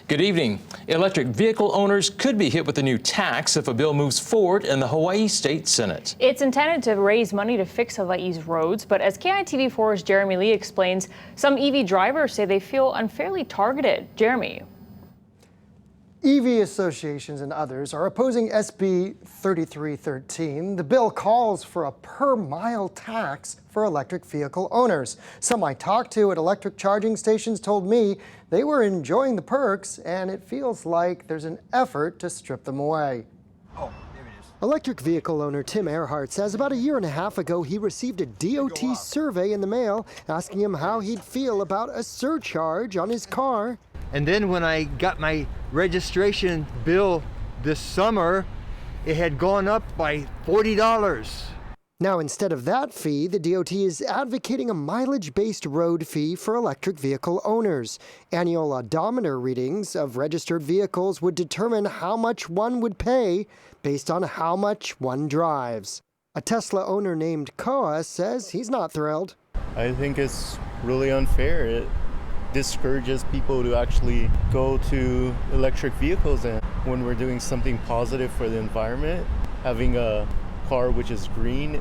Good evening. Electric vehicle owners could be hit with a new tax if a bill moves forward in the Hawaii State Senate. It's intended to raise money to fix Hawaii's roads, but as KITV4's Jeremy Lee explains, some EV drivers say they feel unfairly targeted. Jeremy. EV associations and others are opposing SB 3313. The bill calls for a per-mile tax for electric vehicle owners. Some I talked to at electric charging stations told me they were enjoying the perks, and it feels like there's an effort to strip them away. Electric vehicle owner Tim Earhart says about a year and a half ago he received a DOT survey in the mail asking him how he'd feel about a surcharge on his car. And then when I got my registration bill this summer, it had gone up by $40. Now, instead of that fee, the DOT is advocating a mileage-based road fee for electric vehicle owners. Annual odometer readings of registered vehicles would determine how much one would pay based on how much one drives. A Tesla owner named Koa says he's not thrilled. I think it's really unfair. It discourages people to actually go to electric vehicles, and when we're doing something positive for the environment, having a car which is green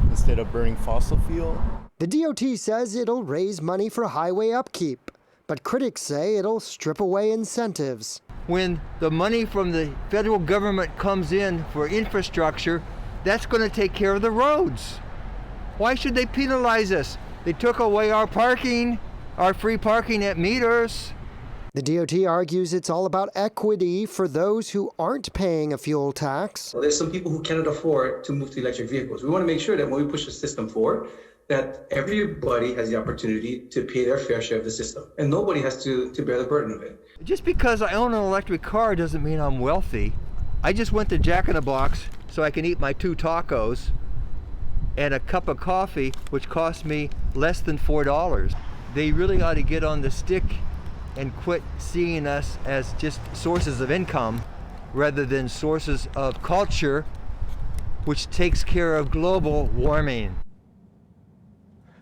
instead of burning fossil fuel. The DOT says it'll raise money for highway upkeep, but critics say it'll strip away incentives. When the money from the federal government comes in for infrastructure, that's going to take care of the roads. Why should they penalize us? They took away our parking, our free parking at meters. The DOT argues it's all about equity for those who aren't paying a fuel tax. Well, there's some people who cannot afford to move to electric vehicles. We want to make sure that when we push the system forward, that everybody has the opportunity to pay their fair share of the system, and nobody has to bear the burden of it. Just because I own an electric car doesn't mean I'm wealthy. I just went to Jack in the Box so I can eat my 2 tacos and a cup of coffee, which cost me less than $4. They really ought to get on the stick and quit seeing us as just sources of income rather than sources of culture, which takes care of global warming.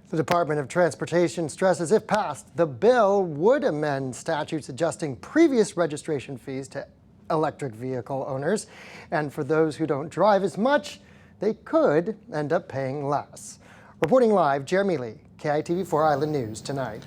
The Department of Transportation stresses if passed, the bill would amend statutes adjusting previous registration fees to electric vehicle owners. And for those who don't drive as much, they could end up paying less. Reporting live, Jeremy Lee, KITV4 Island News Tonight.